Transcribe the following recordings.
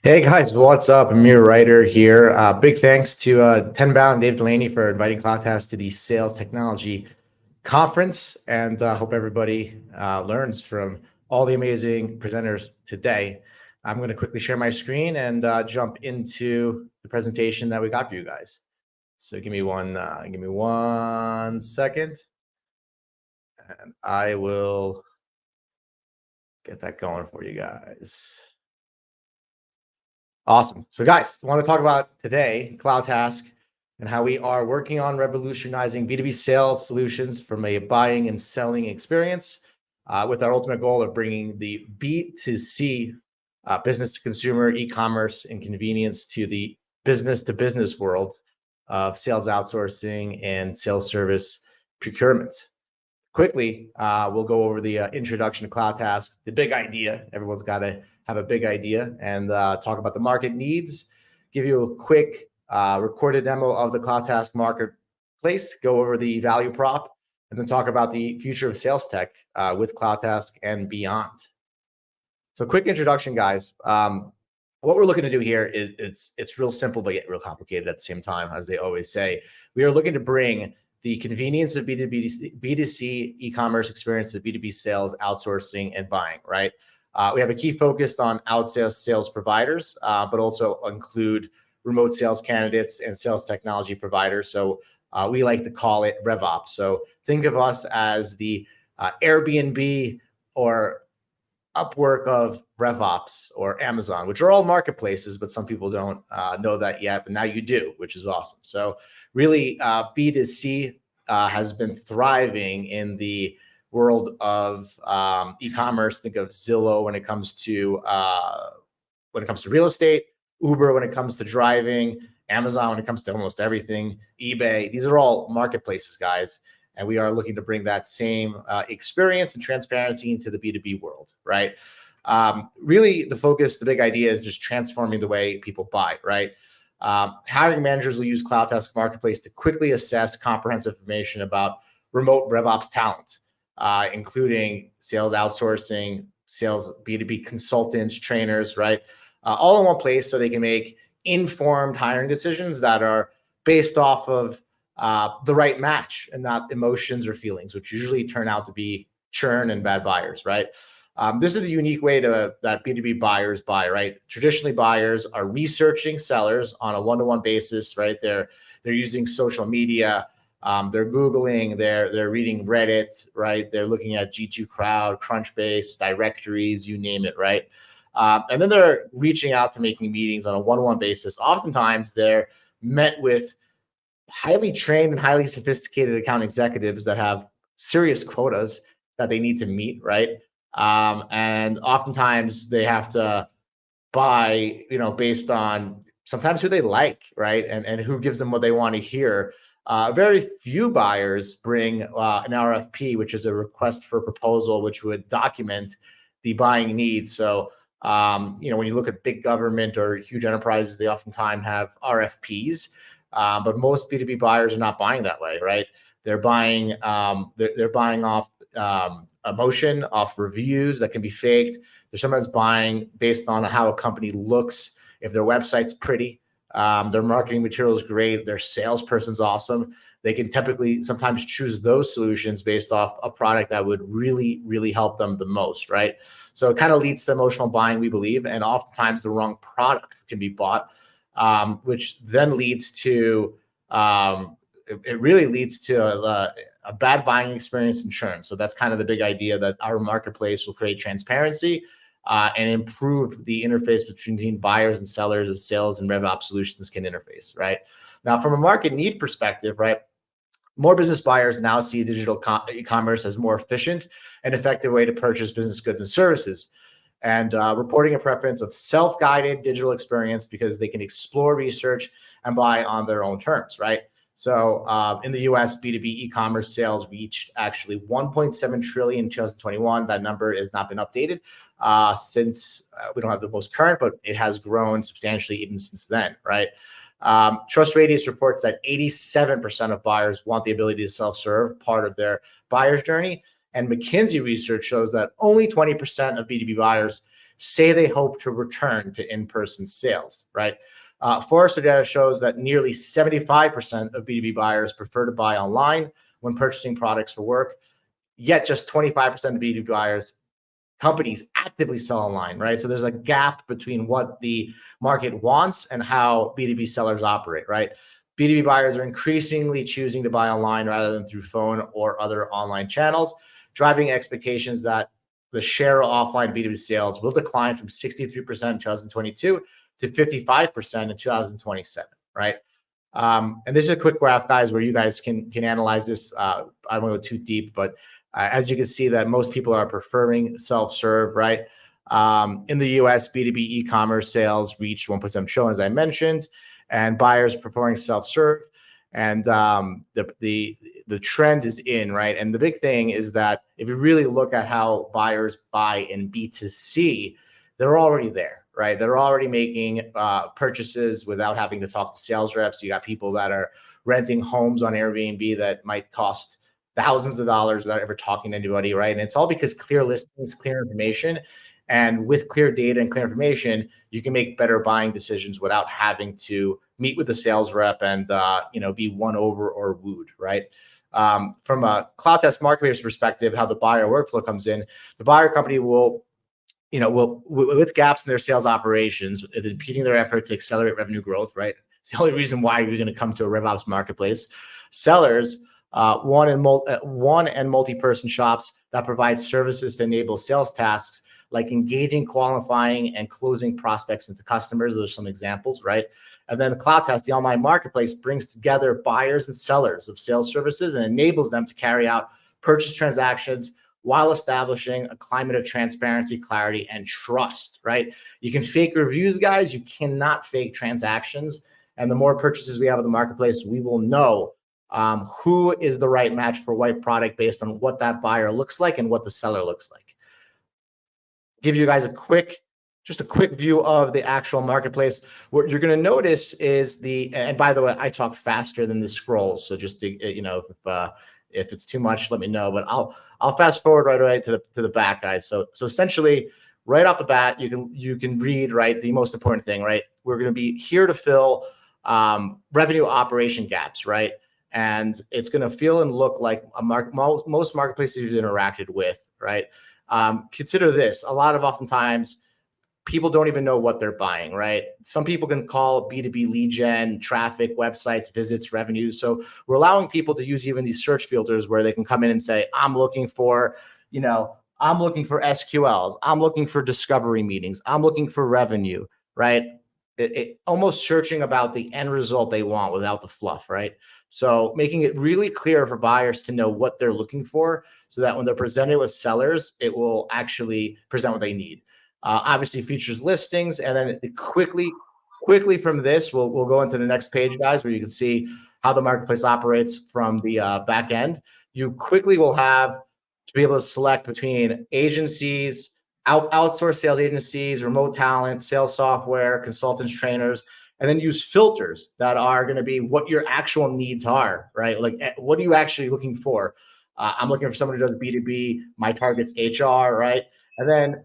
Hey guys, what's up? Amir Ryder here. Big thanks to TenBound and Dave Delaney for inviting CloudTask's to the Sales Technology Conference, and hope everybody learns from all the amazing presenters today. I'm going to quickly share my screen and jump into the presentation that we got for you guys. So give me one second, and I will get that going for you guys. Awesome. So guys, I want to talk about today, CloudTask, and how we are working on revolutionizing B2B sales solutions from a buying and selling experience with our ultimate goal of bringing the B2C, business to consumer, e-commerce, and convenience to the business to business world of sales outsourcing and sales service procurement. Quickly, we'll go over the introduction to CloudTask, the big idea. Everyone's got to have a big idea, and talk about the market needs, give you a quick recorded demo of the CloudTask marketplace, go over the value prop, and then talk about the future of sales tech with CloudTask and beyond. So quick introduction, guys. What we're looking to do here is it's real simple, but yet real complicated at the same time, as they always say. We are looking to bring the convenience of B2C e-commerce experience to B2B sales, outsourcing, and buying, right? We have a key focus on outsourced sales providers, but also include remote sales candidates and sales technology providers. So we like to call it RevOps. So think of us as the Airbnb or Upwork of RevOps, or Amazon, which are all marketplaces, but some people don't know that yet, but now you do, which is awesome. So really, B2C has been thriving in the world of e-commerce. Think of Zillow when it comes to real estate, Uber when it comes to driving, Amazon when it comes to almost everything, eBay. These are all marketplaces, guys. And we are looking to bring that same experience and transparency into the B2B world, right? Really, the focus, the big idea is just transforming the way people buy, right? Hiring managers will use CloudTask Marketplace to quickly assess comprehensive information about remote RevOps talent, including sales outsourcing, sales B2B consultants, trainers, right? All in one place so they can make informed hiring decisions that are based off of the right match and not emotions or feelings, which usually turn out to be churn and bad buyers, right? This is the unique way that B2B buyers buy, right? Traditionally, buyers are researching sellers on a one-to-one basis, right? They're using social media, they're Googling, they're reading Reddit, right? They're looking at G2 Crowd, Crunchbase, directories, you name it, right? And then they're reaching out to making meetings on a one-to-one basis. Oftentimes, they're met with highly trained and highly sophisticated account executives that have serious quotas that they need to meet, right? And oftentimes they have to buy, based on sometimes who they like, right? And who gives them what they want to hear. Very few buyers bring an RFP, which is a request for proposal, which would document the buying needs. So, when you look at big government or huge enterprises, they oftentimes have RFPs. But most B2B buyers are not buying that way, right? They're buying they're buying off emotion, off reviews that can be faked. They're sometimes buying based on how a company looks. If their website's pretty, their marketing material is great, their salesperson's awesome, they can typically sometimes choose those solutions based off a product that would really, really help them the most, right? So it kind of leads to emotional buying, we believe, and oftentimes the wrong product can be bought. Which then leads to it really leads to a bad buying experience and churn. So that's kind of the big idea, that our marketplace will create transparency and improve the interface between buyers and sellers, as sales and RevOps solutions can interface, right? Now, from a market need perspective, right, more business buyers now see digital e-commerce as more efficient and effective way to purchase business goods and services, and reporting a preference of self-guided digital experience because they can explore, research, and buy on their own terms, right? So in the US, B2B e-commerce sales reached actually 1.7 trillion in 2021. That number has not been updated since we don't have the most current, but it has grown substantially even since then, right? Trust Radius reports that 87% of buyers want the ability to self-serve part of their buyer's journey. And McKinsey research shows that only 20% of B2B buyers say they hope to return to in-person sales, right? Forrester data shows that nearly 75% of B2B buyers prefer to buy online when purchasing products for work, yet just 25% of B2B buyers companies actively sell online, right? So there's a gap between what the market wants and how B2B sellers operate, right? B2B buyers are increasingly choosing to buy online rather than through phone or other online channels, driving expectations that the share of offline B2B sales will decline from 63% in 2022 to 55% in 2027, right? And this is a quick graph, guys, where you guys can analyze this. I don't want to go too deep, but as you can see that most people are preferring self-serve, right? In the US, B2B e-commerce sales reached 1.7 trillion, as I mentioned, and buyers preferring self-serve. And the trend is in, right? And the big thing is that if you really look at how buyers buy in B2C, they're already there, right? They're already making purchases without having to talk to sales reps. You got people that are renting homes on Airbnb that might cost thousands of dollars without ever talking to anybody, right? And it's all because clear listings, clear information, and with clear data and clear information, you can make better buying decisions without having to meet with the sales rep and be won over or wooed, right? From a CloudTask's marketplace perspective, how the buyer workflow comes in, the buyer company will with gaps in their sales operations, impeding their effort to accelerate revenue growth, right? It's the only reason why you're going to come to a RevOps marketplace. Sellers, one and multi-person shops that provide services to enable sales tasks like engaging, qualifying, and closing prospects into customers. Those are some examples, right? And then CloudTask, the online marketplace, brings together buyers and sellers of sales services and enables them to carry out purchase transactions while establishing a climate of transparency, clarity, and trust, right? You can fake reviews, guys. You cannot fake transactions. And the more purchases we have in the marketplace, we will know who is the right match for what product based on what that buyer looks like and what the seller looks like. Give you guys just a quick view of the actual marketplace. What you're going to notice is and by the way, I talk faster than the scrolls. So just to, if it's too much, let me know, but I'll fast forward right away to the back, guys. So essentially right off the bat, you can read, right, the most important thing, right? We're going to be here to fill revenue operation gaps, right? And it's going to feel and look like most marketplaces you've interacted with, right? Consider this. Oftentimes people don't even know what they're buying, right? Some people can call B2B lead gen, traffic, websites, visits, revenues. So we're allowing people to use even these search filters where they can come in and say, I'm looking for SQLs. I'm looking for discovery meetings. I'm looking for revenue, right? Almost searching about the end result they want without the fluff, right? So making it really clear for buyers to know what they're looking for so that when they're presented with sellers, it will actually present what they need. Obviously features listings, and then quickly from this, we'll go into the next page, guys, where you can see how the marketplace operates from the back end. You quickly will have to be able to select between agencies, outsource sales agencies, remote talent, sales software, consultants, trainers, and then use filters that are going to be what your actual needs are, right? Like, what are you actually looking for? I'm looking for someone who does B2B. My target's HR, right? And then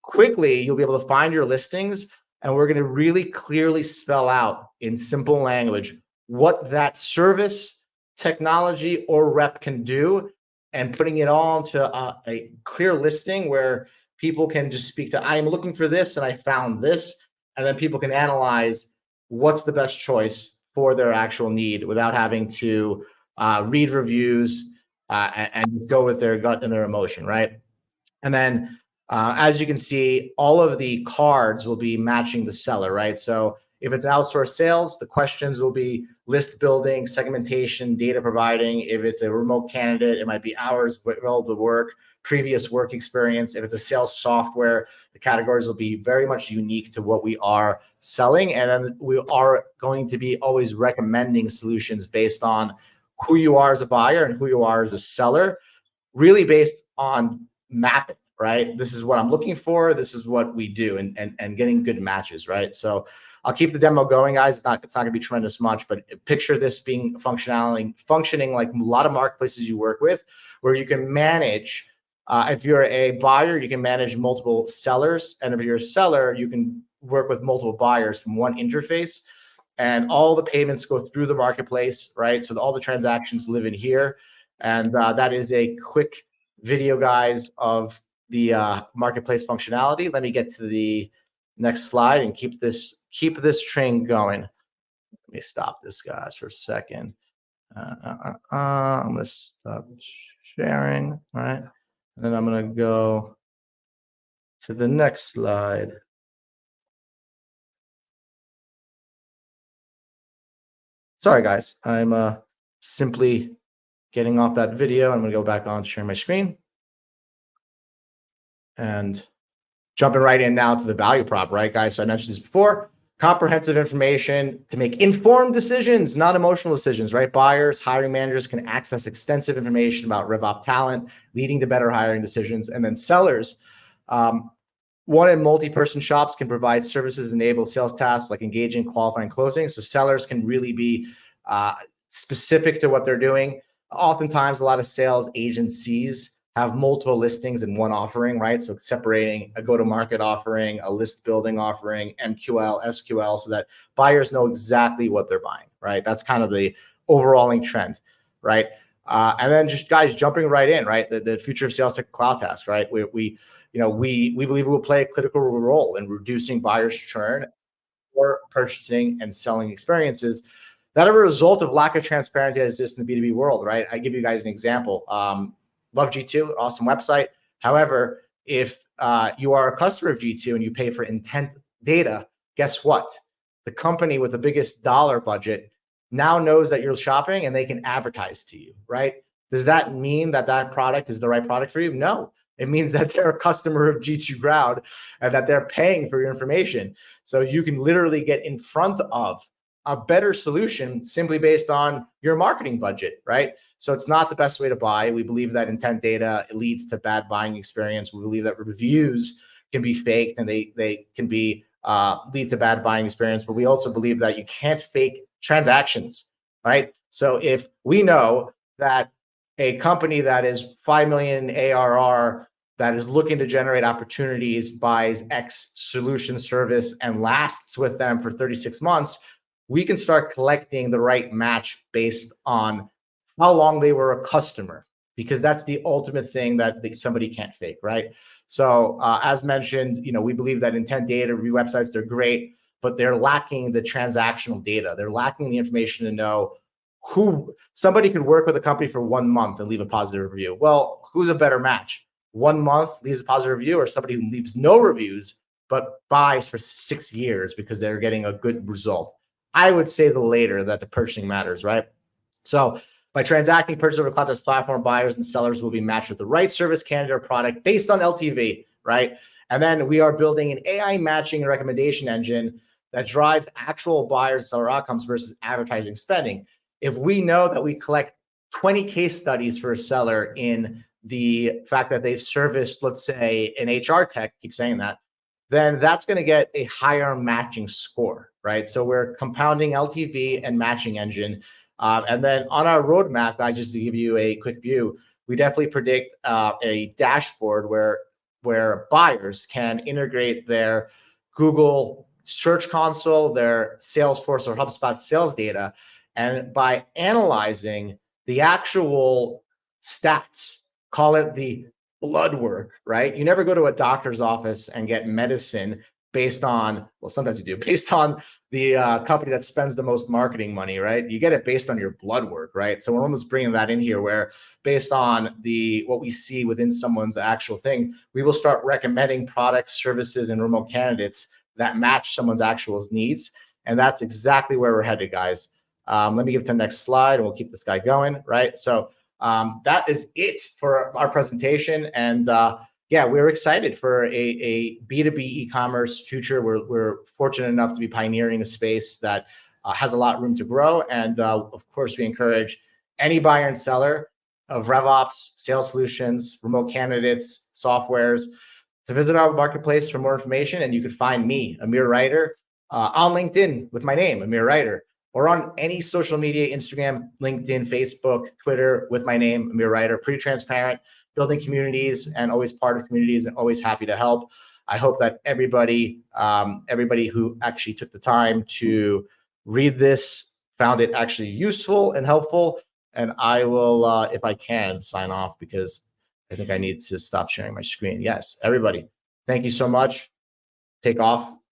quickly, you'll be able to find your listings, and we're going to really clearly spell out in simple language what that service, technology, or rep can do, and putting it all into a clear listing where people can just speak to, I'm looking for this, and I found this, and then people can analyze what's the best choice for their actual need without having to read reviews and go with their gut and their emotion, right? And then as you can see, all of the cards will be matching the seller, right? So if it's outsourced sales, the questions will be list building, segmentation, data providing. If it's a remote candidate, it might be hours relative work, previous work experience. If it's a sales software, the categories will be very much unique to what we are selling. And then we are going to be always recommending solutions based on who you are as a buyer and who you are as a seller, really based on mapping, right? This is what I'm looking for. This is what we do, and getting good matches, right? So I'll keep the demo going, guys. It's not going to be tremendous much, but picture this being functioning like a lot of marketplaces you work with, where you can manage If you're a buyer, you can manage multiple sellers. And if you're a seller, you can work with multiple buyers from one interface. And all the payments go through the marketplace, right? So all the transactions live in here. And that is a quick video, guys, of the marketplace functionality. Let me get to the next slide and keep this train going. Let me stop this, guys, for a second. I'm going to stop sharing, all right? And then I'm going to go to the next slide. Sorry, guys. I'm simply getting off that video. I'm going to go back on to share my screen. And jumping right in now to the value prop, right, guys? So I mentioned this before. Comprehensive information to make informed decisions, not emotional decisions, right? Buyers, hiring managers can access extensive information about RevOps talent, leading to better hiring decisions. And then sellers, one and multi-person shops can provide services, enable sales tasks like engaging, qualifying, closing. So sellers can really be specific to what they're doing. Oftentimes, a lot of sales agencies have multiple listings in one offering, right? So separating a go-to-market offering, a list building offering, MQL, SQL, so that buyers know exactly what they're buying, right? That's kind of the overall trend, right? And then just guys jumping right in, right? The future of sales tech CloudTask, right? We believe it will play a critical role in reducing buyers' churn or purchasing and selling experiences that are a result of lack of transparency that exists in the B2B world, right? I give you guys an example. Love G2, awesome website. However, if you are a customer of G2 and you pay for intent data, guess what? The company with the biggest dollar budget now knows that you're shopping and they can advertise to you, right? Does that mean that that product is the right product for you? No. It means that they're a customer of G2 Crowd and that they're paying for your information. So you can literally get in front of a better solution simply based on your marketing budget, right? So it's not the best way to buy. We believe that intent data leads to bad buying experience. We believe that reviews can be faked and they can be lead to bad buying experience. But we also believe that you can't fake transactions, right? So if we know that a company that is 5 million ARR that is looking to generate opportunities, buys X solution service and lasts with them for 36 months, we can start collecting the right match based on how long they were a customer, because that's the ultimate thing that somebody can't fake, right? So as mentioned, we believe that intent data review websites, they're great, but they're lacking the transactional data. They're lacking the information to know who somebody could work with a company for 1 month and leave a positive review. Well, who's a better match? 1 month leaves a positive review, or somebody who leaves no reviews but buys for 6 years because they're getting a good result? I would say the later, that the purchasing matters, right? So by transacting purchase over CloudTask's platform, buyers and sellers will be matched with the right service, candidate, or product based on LTV, right? And then we are building an AI matching and recommendation engine that drives actual buyers and seller outcomes versus advertising spending. If we know that we collect 20 case studies for a seller in the fact that they've serviced, let's say, an HR tech, keep saying that, then that's going to get a higher matching score, right? So we're compounding LTV and matching engine. And then on our roadmap, just to give you a quick view, we definitely predict a dashboard where buyers can integrate their Google Search Console, their Salesforce or HubSpot sales data, and by analyzing the actual stats, call it the blood work, right? You never go to a doctor's office and get medicine based on, well, sometimes you do, based on the company that spends the most marketing money, right? You get it based on your blood work, right? So we're almost bringing that in here, where based on what we see within someone's actual thing, we will start recommending products, services, and remote candidates that match someone's actual needs. And that's exactly where we're headed, guys. Let me get to the next slide and we'll keep this guy going, right? So that is it for our presentation. And yeah, we're excited for a B2B e-commerce future. We're fortunate enough to be pioneering a space that has a lot of room to grow. And of course, we encourage any buyer and seller of RevOps, sales solutions, remote candidates, softwares to visit our marketplace for more information. And you can find me, Amir Ryder, on LinkedIn with my name, Amir Ryder, or on any social media, Instagram, LinkedIn, Facebook, Twitter, with my name, Amir Ryder. Pretty transparent. building communities and always part of communities and always happy to help. I hope that everybody who actually took the time to read this found it actually useful and helpful. And I will, if I can, sign off because I think I need to stop sharing my screen. Yes, everybody, thank you so much. Take off.